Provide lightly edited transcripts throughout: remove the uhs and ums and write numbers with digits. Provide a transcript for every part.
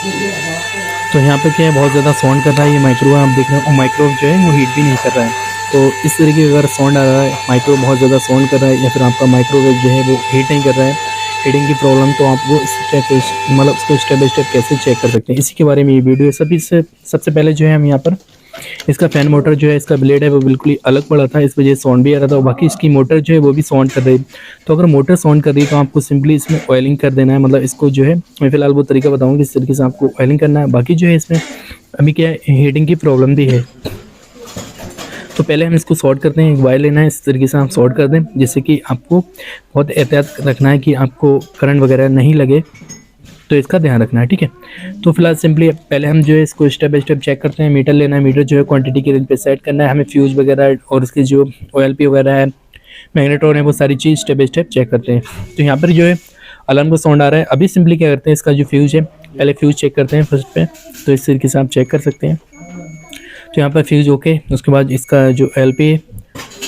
तो यहाँ पे क्या है, बहुत ज़्यादा साउंड कर रहा है ये माइक्रो, आप देख रहे हो, और माइक्रो जो है वो हीट भी नहीं कर रहा है। तो इस तरीके का अगर साउंड आ रहा है, माइक्रो बहुत ज़्यादा साउंड कर रहा है, या फिर आपका माइक्रोवेव जो है वो हीट नहीं कर रहा है, हीटिंग की प्रॉब्लम, तो आप वो स्टेप मतलब उसको स्टेप बाय स्टेप कैसे चेक कर सकते हैं, इसी के बारे में ये वीडियो है। सभी से सबसे पहले जो है हम यहाँ पर इसका फैन मोटर जो है, इसका ब्लेड है वो बिल्कुल ही अलग पड़ा था, इस वजह से साउंड भी आ रहा था, और बाकी इसकी मोटर जो है वो भी साउंड कर रही है। तो अगर मोटर साउंड कर रही है तो आपको सिंपली इसमें ऑयलिंग कर देना है, मतलब इसको जो है मैं फिलहाल वो तरीका बताऊंगा किस तरीके से आपको ऑयलिंग करना है। बाकी जो है इसमें अभी क्या है, हीटिंग की प्रॉब्लम भी है, तो पहले हम इसको सॉर्ट करते हैं। एक वायर लेना है, इस तरीके से आप सॉर्ट कर दें, जिससे कि आपको बहुत एहतियात रखना है कि आपको करंट वगैरह नहीं लगे, तो इसका ध्यान रखना है, ठीक है। तो फिलहाल सिंपली पहले हम जो है इसको स्टेप बाय स्टेप चेक करते हैं। मीटर लेना है, मीटर जो है क्वांटिटी के रेंज पे सेट करना है हमें, फ्यूज वगैरह और इसके जो OLP वगैरह है, मैग्नेट्रॉन है, वो सारी चीज़ स्टेप बाय स्टेप चेक करते हैं। तो यहाँ पर जो है अलार्म का साउंड आ रहा है। अभी सिंपली क्या करते हैं, इसका जो फ्यूज है पहले फ्यूज चेक करते हैं फर्स्ट पे, तो इस तरीके से आप चेक कर सकते हैं। तो यहाँ पर फ्यूज ओके, उसके बाद इसका जो OLP है,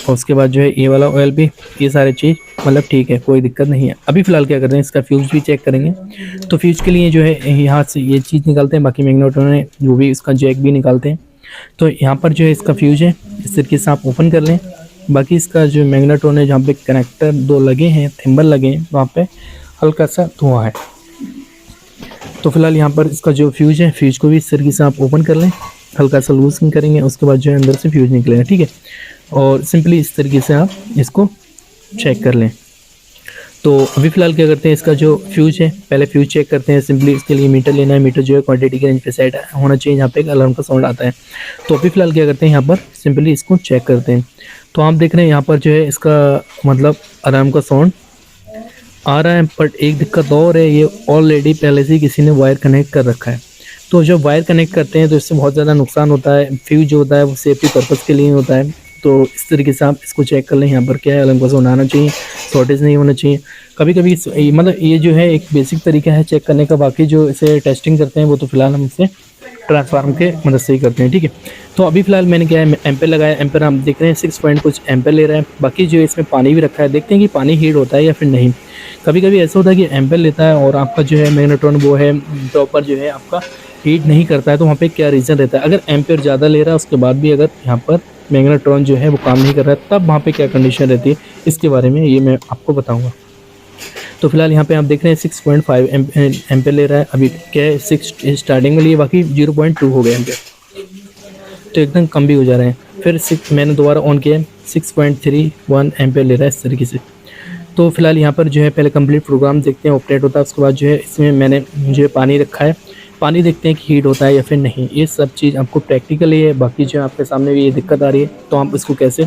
और उसके बाद जो है ये वाला OLP, ये सारी चीज़ मतलब ठीक है, कोई दिक्कत नहीं है। अभी फ़िलहाल क्या करते हैं, इसका फ्यूज़ भी चेक करेंगे। तो फ्यूज़ के लिए जो है यहाँ से ये चीज़ निकालते हैं, बाकी मैग्नेट्रॉन है वो भी, इसका जैक भी निकालते हैं। तो यहाँ पर जो है इसका फ्यूज़ है, इस तरीके से आप ओपन कर लें। बाकी इसका जो मैग्नेट्रॉन है, जहाँ पे कनेक्टर 2 लगे हैं, थिम्बल लगे हैं, वहाँ पे हल्का सा धुआं है। तो फिलहाल यहाँ पर इसका जो फ्यूज़ है, फ्यूज़ को भी इस तरीके से आप ओपन कर लें, हल्का सा लूज करेंगे, उसके बाद जो है अंदर से फ्यूज़ निकलेगा, ठीक है। और सिंपली इस तरीके से आप इसको चेक कर लें। तो अभी फ़िलहाल क्या करते हैं, इसका जो फ्यूज़ है पहले फ्यूज़ चेक करते हैं। सिंपली इसके लिए मीटर लेना है, मीटर जो है क्वांटिटी के रेंज पे सेट होना चाहिए, यहाँ पे एक अलार्म का साउंड आता है। तो अभी फ़िलहाल क्या करते हैं, यहाँ पर सिंपली इसको चेक करते हैं। तो आप देख रहे हैं यहाँ पर जो है इसका मतलब अलार्म का साउंड आ रहा है, बट एक दिक्कत और है, ये ऑलरेडी पहले से ही किसी ने वायर कनेक्ट कर रखा है। तो जब वायर कनेक्ट करते हैं तो इससे बहुत ज़्यादा नुकसान होता है। फ्यूज जो होता है वो सेफ्टी पर्पज़ के लिए होता है। तो इस तरीके से आप इसको चेक कर लें। यहाँ पर क्या है, अलार्म का साउंड आना चाहिए, शॉर्टेज नहीं होना चाहिए। कभी कभी मतलब ये जो है एक बेसिक तरीका है चेक करने का। बाकी जो इसे टेस्टिंग करते हैं वो तो फिलहाल हम इसे ट्रांसफार्म के मदद से ही करते हैं, ठीक है। तो अभी फ़िलहाल मैंने क्या है, एम्पेयर लगाया। एम्पेयर आप देख रहे हैं 6 पॉइंट कुछ एम्पेयर ले रहा है। बाकी जो इसमें पानी भी रखा है, देखते हैं कि पानी हीट होता है या फिर नहीं। कभी कभी ऐसा होता है कि एम्पेयर लेता है और आपका जो है मैग्नेट्रॉन वो है प्रॉपर जो है आपका हीट नहीं करता है, तो वहाँ पे क्या रीज़न रहता है। अगर एम्पेयर ज़्यादा ले रहा है उसके बाद भी अगर यहाँ पर मैग्नेट्रॉन जो है वो काम नहीं कर रहा है, तब वहाँ पे क्या कंडीशन रहती है, इसके बारे में ये मैं आपको बताऊँगा। तो फिलहाल यहाँ पे आप देख रहे हैं 6.5 एम्पेयर ले रहा है। अभी क्या है 6 स्टार्टिंग में लिए, बाकी 0.2 हो गया एम्पेयर, तो एकदम कम भी हो जा रहे हैं। फिर 6 मैंने दोबारा ऑन किया, 6.31 एम्पेयर ले रहा है इस तरीके से। तो फिलहाल यहाँ पर जो है पहले कंप्लीट प्रोग्राम देखते हैं, ऑपरेट होता है। उसके बाद जो है इसमें मैंने जो है पानी रखा है, पानी देखते हैं कि हीट होता है या फिर नहीं। ये सब चीज़ आपको प्रैक्टिकली है। बाकी जो आपके सामने भी ये दिक्कत आ रही है, तो आप इसको कैसे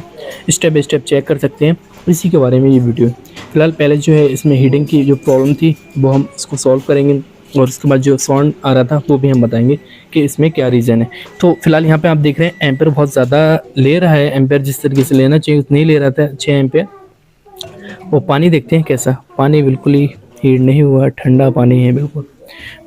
स्टेप बाय स्टेप चेक कर सकते हैं, इसी के बारे में ये वीडियो है। फिलहाल पहले जो है इसमें हीटिंग की जो प्रॉब्लम थी वो हम इसको सॉल्व करेंगे, और उसके बाद जो साउंड आ रहा था वो भी हम बताएंगे कि इसमें क्या रीज़न है। तो फिलहाल यहाँ पे आप देख रहे हैं एम्पेयर बहुत ज़्यादा ले रहा है। एम्पेयर जिस तरीके से लेना चाहिए उतनी ले रहा था, 6 एम्पेयर। वो पानी देखते हैं कैसा, पानी बिल्कुल ही हीट नहीं हुआ, ठंडा पानी है बिल्कुल।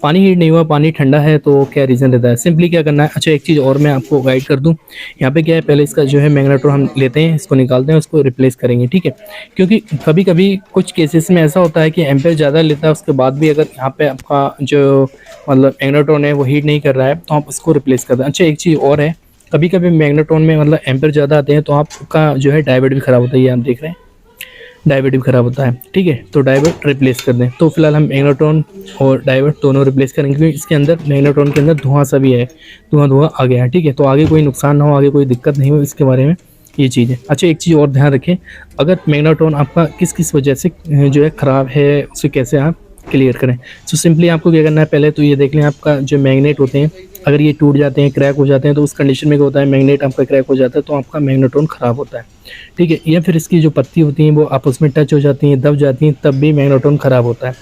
पानी हीट नहीं हुआ, पानी ठंडा है, तो क्या रीज़न रहता है। सिंपली क्या करना है, अच्छा एक चीज़ और मैं आपको गाइड कर दूं। यहाँ पे क्या है, पहले इसका जो है मैग्नेट्रॉन हम लेते हैं, इसको निकालते हैं, उसको रिप्लेस करेंगे, ठीक है। क्योंकि कभी कभी कुछ केसेस में ऐसा होता है कि एम्पेयर ज़्यादा लेता है, उसके बाद भी अगर यहाँ पे आपका जो मतलब मैग्नेट्रॉन है वो हीट नहीं कर रहा है, तो आप उसको रिप्लेस कर दें। अच्छा एक चीज़ और है, कभी कभी मैग्नेट्रॉन में मतलब एम्पेयर ज़्यादा आते हैं तो आपका जो है डायोड भी ख़राब होता है। ये आप देख रहे हैं डायोड भी ख़राब होता है, ठीक है। तो डायोड रिप्लेस कर दें। तो फिलहाल हम मैग्नेट्रॉन और डायोड दोनों रिप्लेस करेंगे, क्योंकि इसके अंदर मैग्नेट्रॉन के अंदर धुआं सा भी है, धुआं आ गया है, ठीक है। तो आगे कोई नुकसान ना हो, आगे कोई दिक्कत नहीं हो, इसके बारे में ये चीज़ है। अच्छा एक चीज़ और ध्यान रखें, अगर मैग्नेट्रॉन आपका किस किस वजह से जो है ख़राब है, उसे कैसे आप क्लियर करें। तो सिंपली आपको क्या करना है, पहले तो ये देख लें आपका जो मैग्नेट होते हैं, अगर ये टूट जाते हैं, क्रैक हो जाते हैं, तो उस कंडीशन में क्या होता है, मैग्नेट आपका क्रैक हो जाता है, तो आपका मैग्नेट्रॉन ख़राब होता है, ठीक है। या फिर इसकी जो पत्ती होती हैं वो आपस में टच हो जाती हैं, दब जाती हैं, तब भी मैग्नेट्रॉन ख़राब होता है।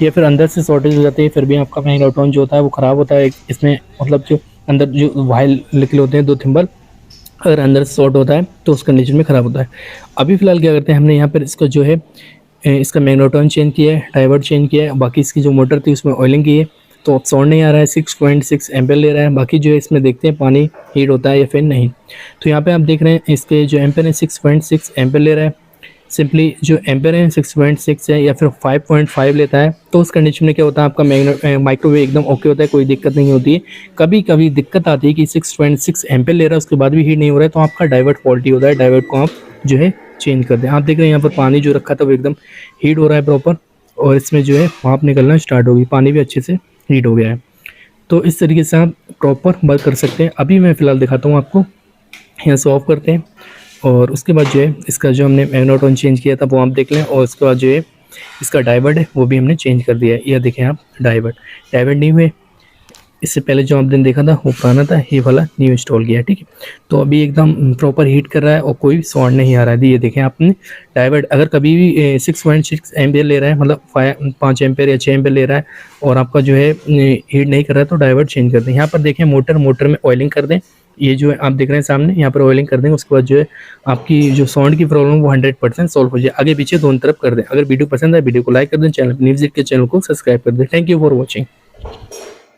या फिर अंदर से शॉर्टेज हो जाती है, फिर भी आपका मैग्नेट्रॉन जो होता है वो ख़राब होता है। इसमें मतलब जो अंदर जो वायर निकले होते हैं 2 थिम्बल, अगर अंदर से शॉर्ट होता है तो उस कंडीशन में ख़राब होता है। अभी फ़िलहाल क्या करते हैं, हमने यहाँ पर इसको जो है इसका मैग्नेट्रॉन चेंज किया है, डायोड चेंज किया है, बाकी इसकी जो मोटर थी उसमें ऑयलिंग की है। तो अब साउंड नहीं आ रहा है, 6.6 एम्पेयर ले रहा है। बाकी जो है इसमें देखते हैं पानी हीट होता है या फिर नहीं। तो यहाँ पे आप देख रहे हैं इसके जो एम्पेयर है 6.6 एम्पेयर ले रहा है। सिंपली जो एम्पेयर है 6.6 है या फिर 5.5 लेता है, तो उस कंडीशन में क्या होता है, आपका माइक्रोवेव एकदम ओके होता है, कोई दिक्कत नहीं होती है। कभी कभी दिक्कत आती है कि 6.6 एम्पेयर ले रहा है उसके बाद भी हीट नहीं हो रहा है, तो आपका डाइवर्ट फॉल्टी होता है। डाइवर्ट को आप जो है चेंज कर दें। आप देख रहे हैं यहाँ पर पानी जो रखा था वो एकदम हीट हो रहा है प्रॉपर, और इसमें जो है भाप निकलना स्टार्ट होगी, पानी भी अच्छे से हीट हो गया है। तो इस तरीके से आप प्रॉपर वर्क कर सकते हैं। अभी मैं फ़िलहाल दिखाता हूँ आपको। यहाँ से ऑफ करते हैं, और उसके बाद जो है इसका जो हमने मैग्नेटोन चेंज किया था वो आप देख लें, और उसके बाद जो है इसका डाइवर्ट है वो भी हमने चेंज कर दिया है। ये देखें आप, डाइवर्ट नहीं हुए। इससे पहले जो आपने देखा था वो पुराना था, ये वाला न्यू इंस्टॉल किया है, ठीक है। तो अभी एकदम प्रॉपर हीट कर रहा है और कोई साउंड नहीं आ रहा है। ये देखें आपने डाइवर्ट, अगर कभी भी 6.6 एम्पियर ले रहा है, मतलब 5 एम्पियर या 6 एम्पियर ले रहा है, और आपका जो है हीट नहीं कर रहा है, तो डाइवर्ट चेंज कर दें। यहाँ पर देखें मोटर में ऑयलिंग कर दें। ये जो है आप देख रहे हैं सामने, यहाँ पर ऑयलिंग कर देंगे। उसके बाद जो है आपकी जो साउंड की प्रॉब्लम वो 100% सॉल्व हो जाए। आगे पीछे दोनों तरफ कर दें। अगर वीडियो पसंद है वीडियो को लाइक कर दें, चैनल न्यूज़ के चैनल को सब्सक्राइब कर दें। Thank you for watching.